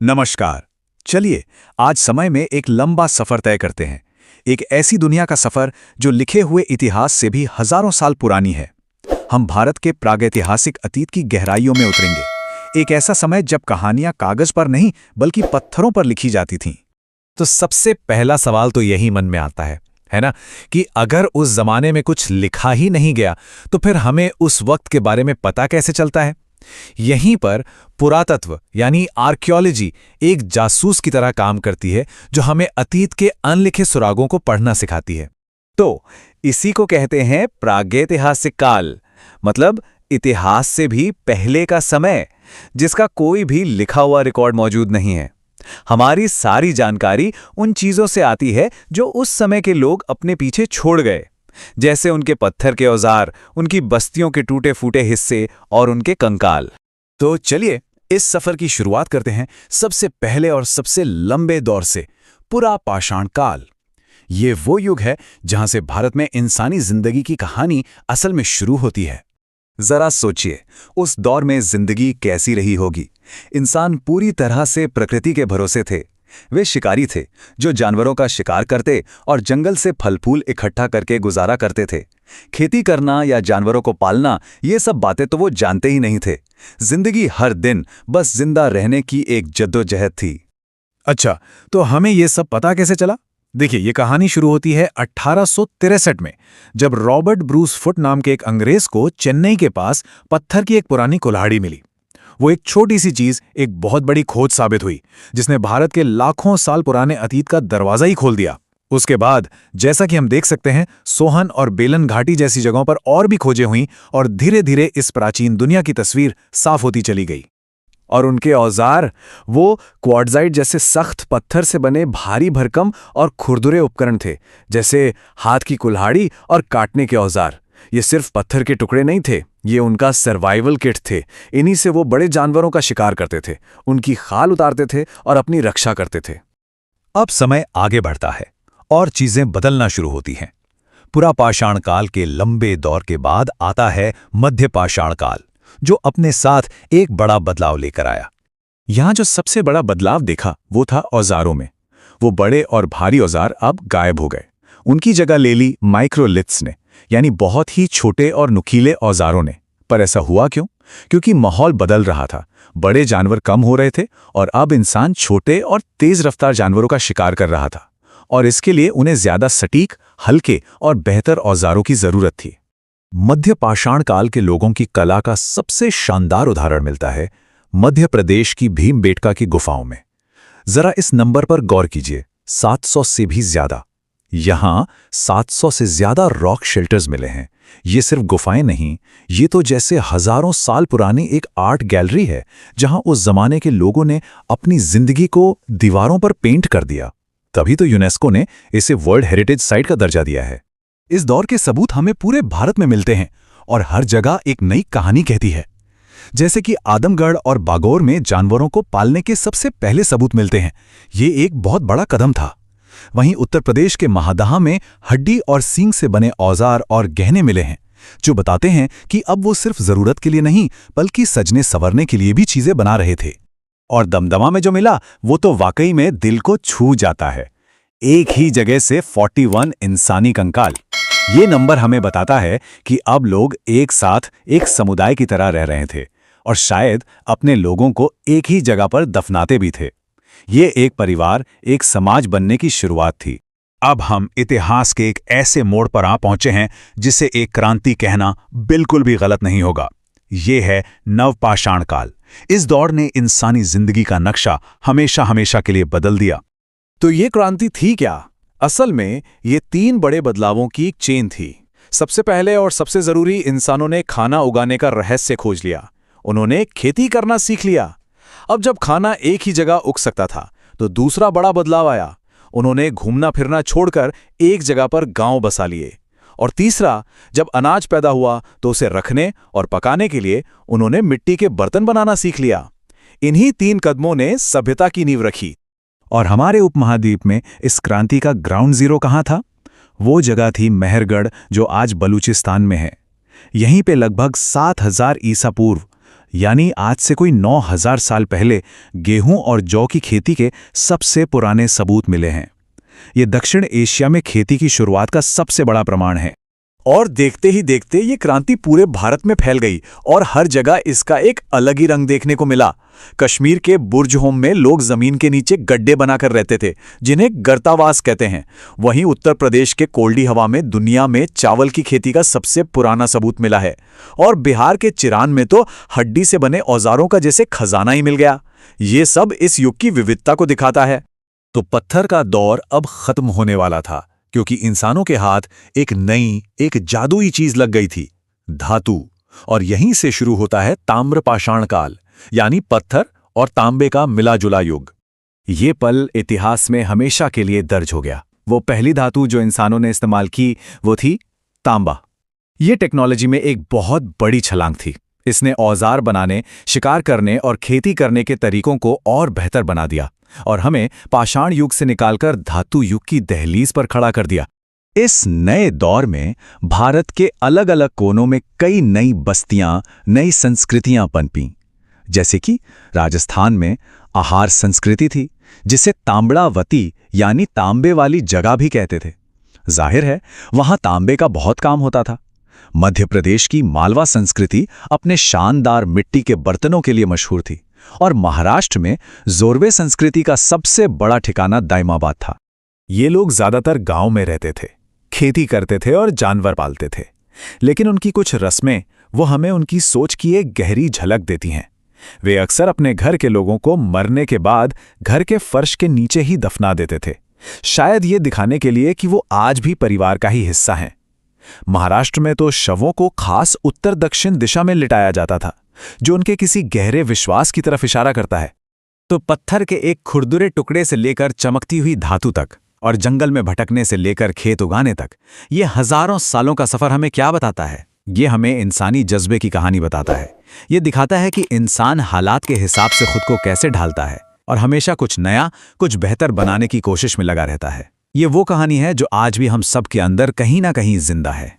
नमस्कार। चलिए आज समय में एक लंबा सफर तय करते हैं। एक ऐसी दुनिया का सफर जो लिखे हुए इतिहास से भी हजारों साल पुरानी है। हम भारत के प्रागैतिहासिक अतीत की गहराइयों में उतरेंगे। एक ऐसा समय जब कहानियां कागज पर नहीं बल्कि पत्थरों पर लिखी जाती थीं। तो सबसे पहला सवाल तो यही मन में आता है ना, कि अगर उस जमाने में कुछ लिखा ही नहीं गया तो फिर हमें उस वक्त के बारे में पता कैसे चलता है। यहीं पर पुरातत्व यानी आर्कियोलॉजी एक जासूस की तरह काम करती है, जो हमें अतीत के अनलिखे सुरागों को पढ़ना सिखाती है। तो इसी को कहते हैं प्रागैतिहासिक काल, मतलब इतिहास से भी पहले का समय, जिसका कोई भी लिखा हुआ रिकॉर्ड मौजूद नहीं है। हमारी सारी जानकारी उन चीजों से आती है जो उस समय के लोग अपने पीछे छोड़ गए, जैसे उनके पत्थर के औजार, उनकी बस्तियों के टूटे फूटे हिस्से और उनके कंकाल। तो चलिए इस सफर की शुरुआत करते हैं सबसे पहले और सबसे लंबे दौर से, पुरा पाषाण काल। ये वो युग है जहां से भारत में इंसानी जिंदगी की कहानी असल में शुरू होती है। जरा सोचिए, उस दौर में जिंदगी कैसी रही होगी। इंसान पूरी तरह से प्रकृति के भरोसे थे। वे शिकारी थे जो जानवरों का शिकार करते और जंगल से फल फूल इकट्ठा करके गुजारा करते थे। खेती करना या जानवरों को पालना, ये सब बातें तो वो जानते ही नहीं थे। जिंदगी हर दिन बस जिंदा रहने की एक जद्दोजहद थी। अच्छा, तो हमें ये सब पता कैसे चला? देखिए, ये कहानी शुरू होती है 1863 में, जब रॉबर्ट ब्रूस फुट नाम के एक अंग्रेज को चेन्नई के पास पत्थर की एक पुरानी कुल्हाड़ी मिली। वो एक छोटी सी चीज एक बहुत बड़ी खोज साबित हुई, जिसने भारत के लाखों साल पुराने अतीत का दरवाजा ही खोल दिया। उसके बाद जैसा कि हम देख सकते हैं, सोहन और बेलन घाटी जैसी जगहों पर और भी खोजें हुई और धीरे धीरे इस प्राचीन दुनिया की तस्वीर साफ होती चली गई। और उनके औजार, वो क्वार्ट्जाइट जैसे सख्त पत्थर से बने भारी भरकम और खुरदुरे उपकरण थे, जैसे हाथ की कुल्हाड़ी और काटने के औजार। ये सिर्फ पत्थर के टुकड़े नहीं थे, ये उनका सर्वाइवल किट थे। इन्हीं से वो बड़े जानवरों का शिकार करते थे, उनकी खाल उतारते थे और अपनी रक्षा करते थे। अब समय आगे बढ़ता है और चीजें बदलना शुरू होती हैं। पुरा पाषाण काल के लंबे दौर के बाद आता है मध्य पाषाण काल, जो अपने साथ एक बड़ा बदलाव लेकर आया। यहां जो सबसे बड़ा बदलाव देखा वो था औजारों में। वो बड़े और भारी औजार अब गायब हो गए। उनकी जगह ले ली माइक्रोलिथ्स ने, यानी बहुत ही छोटे और नुकीले औजारों ने। पर ऐसा हुआ क्यों? क्योंकि माहौल बदल रहा था। बड़े जानवर कम हो रहे थे और अब इंसान छोटे और तेज रफ्तार जानवरों का शिकार कर रहा था, और इसके लिए उन्हें ज्यादा सटीक, हल्के और बेहतर औजारों की जरूरत थी। मध्य पाषाण काल के लोगों की कला का सबसे शानदार उदाहरण मिलता है मध्य प्रदेश की भीमबेटका की गुफाओं में। जरा इस नंबर पर गौर कीजिए, 700 से भी ज्यादा। यहां 700 से ज्यादा रॉक शेल्टर्स मिले हैं। ये सिर्फ गुफाएं नहीं, ये तो जैसे हजारों साल पुरानी एक आर्ट गैलरी है, जहां उस जमाने के लोगों ने अपनी जिंदगी को दीवारों पर पेंट कर दिया। तभी तो यूनेस्को ने इसे वर्ल्ड हेरिटेज साइट का दर्जा दिया है। इस दौर के सबूत हमें पूरे भारत में मिलते हैं और हर जगह एक नई कहानी कहती है। जैसे कि आदमगढ़ और बागौर में जानवरों को पालने के सबसे पहले सबूत मिलते हैं। ये एक बहुत बड़ा कदम था। वहीं उत्तर प्रदेश के महादहा में हड्डी और सींग से बने औजार और गहने मिले हैं, जो बताते हैं कि अब वो सिर्फ जरूरत के लिए नहीं बल्कि सजने संवरने के लिए भी चीजें बना रहे थे। और दमदमा में जो मिला वो तो वाकई में दिल को छू जाता है। एक ही जगह से 41 इंसानी कंकाल। ये नंबर हमें बताता है कि अब लोग एक साथ एक समुदाय की तरह रह रहे थे और शायद अपने लोगों को एक ही जगह पर दफनाते भी थे। ये एक परिवार, एक समाज बनने की शुरुआत थी। अब हम इतिहास के एक ऐसे मोड़ पर आ पहुंचे हैं जिसे एक क्रांति कहना बिल्कुल भी गलत नहीं होगा। ये है नवपाषाण काल। इस दौर ने इंसानी जिंदगी का नक्शा हमेशा हमेशा के लिए बदल दिया। तो ये क्रांति थी क्या? असल में ये 3 बड़े बदलावों की एक चेन थी। सबसे पहले और सबसे जरूरी, इंसानों ने खाना उगाने का रहस्य खोज लिया। उन्होंने खेती करना सीख लिया। अब जब खाना एक ही जगह उग सकता था तो दूसरा बड़ा बदलाव आया। उन्होंने घूमना फिरना छोड़कर एक जगह पर गांव बसा लिए। और तीसरा, जब अनाज पैदा हुआ तो उसे रखने और पकाने के लिए उन्होंने मिट्टी के बर्तन बनाना सीख लिया। इन्हीं 3 कदमों ने सभ्यता की नींव रखी। और हमारे उपमहाद्वीप में इस क्रांति का ग्राउंड जीरो कहाँ था? वो जगह थी मेहरगढ़, जो आज बलूचिस्तान में है। यहीं पे लगभग 7000 ईसा पूर्व यानी आज से कोई 9000 साल पहले गेहूं और जौ की खेती के सबसे पुराने सबूत मिले हैं। ये दक्षिण एशिया में खेती की शुरुआत का सबसे बड़ा प्रमाण है। और देखते ही देखते ये क्रांति पूरे भारत में फैल गई और हर जगह इसका एक अलग ही रंग देखने को मिला। कश्मीर के बुर्ज होम में लोग जमीन के नीचे गड्ढे बनाकर रहते थे, जिन्हें गर्तावास कहते हैं। वहीं उत्तर प्रदेश के कोल्डी हवा में दुनिया में चावल की खेती का सबसे पुराना सबूत मिला है। और बिहार के चिरान में तो हड्डी से बने औजारों का जैसे खजाना ही मिल गया। ये सब इस युग की विविधता को दिखाता है। तो पत्थर का दौर अब खत्म होने वाला था, क्योंकि इंसानों के हाथ एक नई, एक जादुई चीज लग गई थी, धातु। और यहीं से शुरू होता है ताम्र पाषाण काल, यानी पत्थर और तांबे का मिला जुला युग। ये पल इतिहास में हमेशा के लिए दर्ज हो गया। वो पहली धातु जो इंसानों ने इस्तेमाल की वो थी तांबा। ये टेक्नोलॉजी में एक बहुत बड़ी छलांग थी। इसने औजार बनाने, शिकार करने और खेती करने के तरीकों को और बेहतर बना दिया और हमें पाषाण युग से निकालकर धातु युग की दहलीज पर खड़ा कर दिया। इस नए दौर में भारत के अलग अलग कोनों में कई नई बस्तियां, नई संस्कृतियां पनपीं। जैसे कि राजस्थान में आहार संस्कृति थी, जिसे तांबड़ावती यानी तांबे वाली जगह भी कहते थे। जाहिर है वहां तांबे का बहुत काम होता था। मध्य प्रदेश की मालवा संस्कृति अपने शानदार मिट्टी के बर्तनों के लिए मशहूर थी। और महाराष्ट्र में जोरवे संस्कृति का सबसे बड़ा ठिकाना दाइमाबाद था। ये लोग ज्यादातर गांव में रहते थे, खेती करते थे और जानवर पालते थे। लेकिन उनकी कुछ रस्में वो हमें उनकी सोच की एक गहरी झलक देती हैं। वे अक्सर अपने घर के लोगों को मरने के बाद घर के फर्श के नीचे ही दफना देते थे, शायद ये दिखाने के लिए कि वो आज भी परिवार का ही हिस्सा हैं। महाराष्ट्र में तो शवों को खास उत्तर दक्षिण दिशा में लिटाया जाता था, जो उनके किसी गहरे विश्वास की तरफ इशारा करता है। तो पत्थर के एक खुरदुरे टुकड़े से लेकर चमकती हुई धातु तक और जंगल में भटकने से लेकर खेत उगाने तक, ये हजारों सालों का सफर हमें क्या बताता है? ये हमें इंसानी जज्बे की कहानी बताता है। ये दिखाता है कि इंसान हालात के हिसाब से खुद को कैसे ढालता है और हमेशा कुछ नया, कुछ बेहतर बनाने की कोशिश में लगा रहता है। ये वो कहानी है जो आज भी हम सब के अंदर कहीं ना कहीं जिंदा है।